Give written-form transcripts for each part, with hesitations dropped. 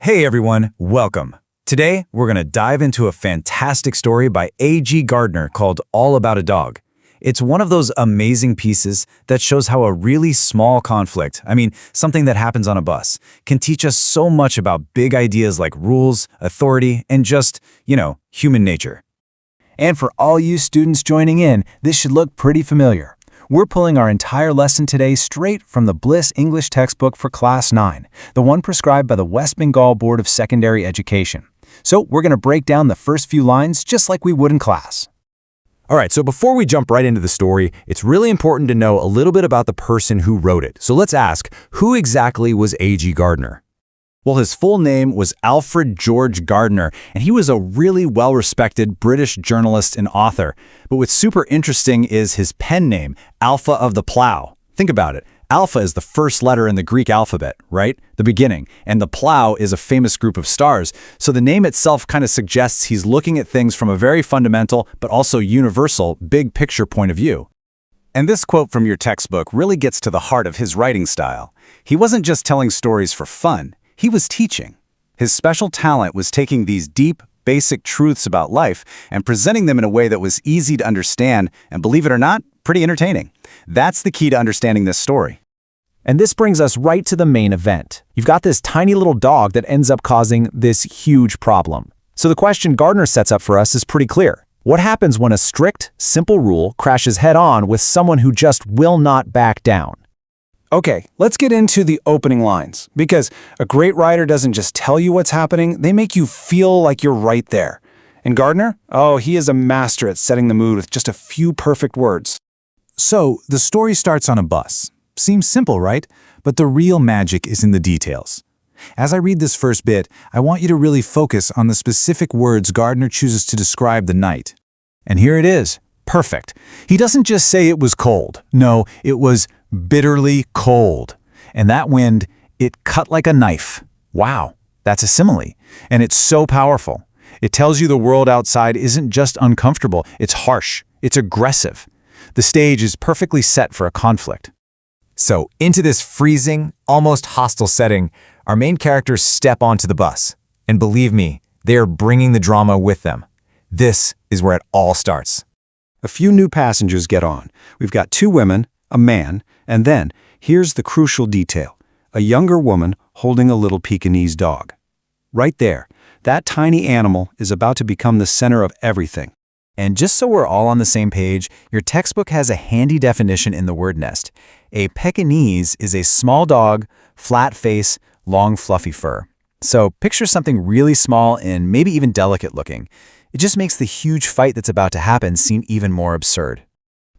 Hey everyone, welcome. Today, we're going to dive into a fantastic story by A.G. Gardner called All About a Dog. It's one of those amazing pieces that shows how a really small conflict, something that happens on a bus, can teach us so much about big ideas like rules, authority, and just, human nature. And for all you students joining in, this should look pretty familiar. We're pulling our entire lesson today straight from the Bliss English textbook for Class 9, the one prescribed by the West Bengal Board of Secondary Education. So we're going to break down the first few lines just like we would in class. All right, so before we jump right into the story, it's really important to know a little bit about the person who wrote it. So let's ask, who exactly was A.G. Gardner? Well, his full name was Alfred George Gardner, and he was a really well-respected British journalist and author. But what's super interesting is his pen name, Alpha of the Plough. Think about it. Alpha is the first letter in the Greek alphabet, right? The beginning. And the plough is a famous group of stars. So the name itself kind of suggests he's looking at things from a very fundamental, but also universal, big picture point of view. And this quote from your textbook really gets to the heart of his writing style. He wasn't just telling stories for fun. He was teaching. His special talent was taking these deep, basic truths about life and presenting them in a way that was easy to understand and, believe it or not, pretty entertaining. That's the key to understanding this story. And this brings us right to the main event. You've got this tiny little dog that ends up causing this huge problem. So the question Gardner sets up for us is pretty clear. What happens when a strict, simple rule crashes head-on with someone who just will not back down? Okay, let's get into the opening lines, because a great writer doesn't just tell you what's happening, they make you feel like you're right there. And Gardner? Oh, he is a master at setting the mood with just a few perfect words. So, the story starts on a bus. Seems simple, right? But the real magic is in the details. As I read this first bit, I want you to really focus on the specific words Gardner chooses to describe the night. And here it is. Perfect. He doesn't just say it was cold. No, it was bitterly cold. And that wind, it cut like a knife. Wow, that's a simile. And it's so powerful. It tells you the world outside isn't just uncomfortable, it's harsh, it's aggressive. The stage is perfectly set for a conflict. So, into this freezing, almost hostile setting, our main characters step onto the bus. And believe me, they are bringing the drama with them. This is where it all starts. A few new passengers get on. We've got two women, a man, and then, here's the crucial detail, a younger woman holding a little Pekingese dog. Right there, that tiny animal is about to become the center of everything. And just so we're all on the same page, your textbook has a handy definition in the word nest. A Pekingese is a small dog, flat face, long fluffy fur. So picture something really small and maybe even delicate looking. It just makes the huge fight that's about to happen seem even more absurd.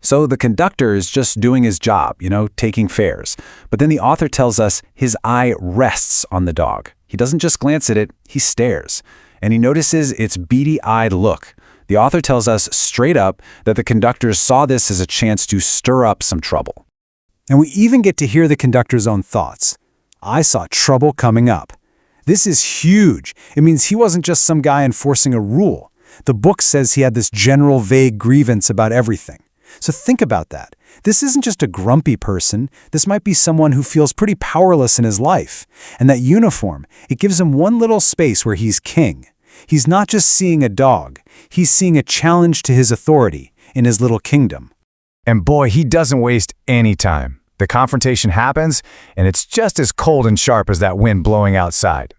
So the conductor is just doing his job, taking fares. But then the author tells us his eye rests on the dog. He doesn't just glance at it, he stares. And he notices its beady-eyed look. The author tells us straight up that the conductors saw this as a chance to stir up some trouble. And we even get to hear the conductor's own thoughts. I saw trouble coming up. This is huge. It means he wasn't just some guy enforcing a rule. The book says he had this general vague grievance about everything. So think about that. This isn't just a grumpy person. This might be someone who feels pretty powerless in his life. And that uniform, it gives him one little space where he's king. He's not just seeing a dog. He's seeing a challenge to his authority in his little kingdom. And boy, he doesn't waste any time. The confrontation happens, and it's just as cold and sharp as that wind blowing outside.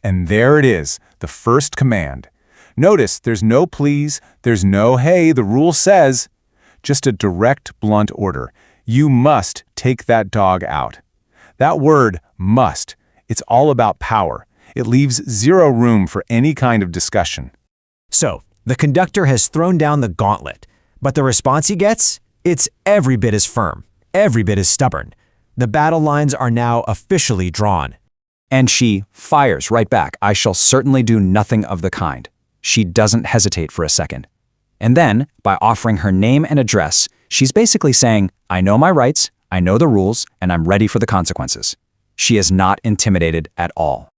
And there it is, the first command. Notice there's no please, there's no hey, the rule says. Just a direct, blunt order. You must take that dog out. That word, must, it's all about power. It leaves zero room for any kind of discussion. So, the conductor has thrown down the gauntlet, but the response he gets? It's every bit as firm, every bit as stubborn. The battle lines are now officially drawn. And she fires right back. I shall certainly do nothing of the kind. She doesn't hesitate for a second. And then, by offering her name and address, she's basically saying, I know my rights, I know the rules, and I'm ready for the consequences. She is not intimidated at all.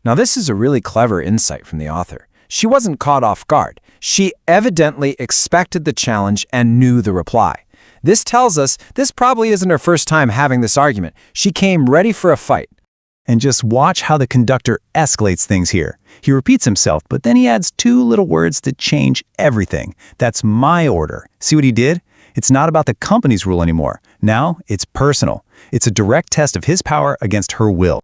Now this is a really clever insight from the author. She wasn't caught off guard. She evidently expected the challenge and knew the reply. This tells us this probably isn't her first time having this argument. She came ready for a fight. And just watch how the conductor escalates things here. He repeats himself, but then he adds 2 little words that change everything. That's my order. See what he did? It's not about the company's rule anymore. Now, it's personal. It's a direct test of his power against her will.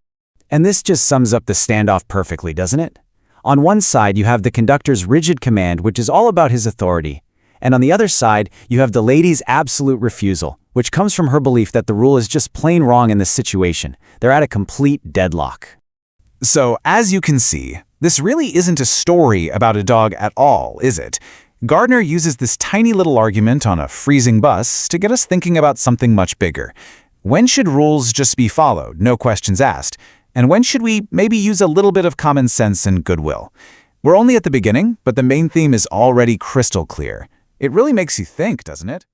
And this just sums up the standoff perfectly, doesn't it? On one side, you have the conductor's rigid command, which is all about his authority. And on the other side, you have the lady's absolute refusal, which comes from her belief that the rule is just plain wrong in this situation. They're at a complete deadlock. So, as you can see, this really isn't a story about a dog at all, is it? Gardner uses this tiny little argument on a freezing bus to get us thinking about something much bigger. When should rules just be followed, no questions asked? And when should we maybe use a little bit of common sense and goodwill? We're only at the beginning, but the main theme is already crystal clear. It really makes you think, doesn't it?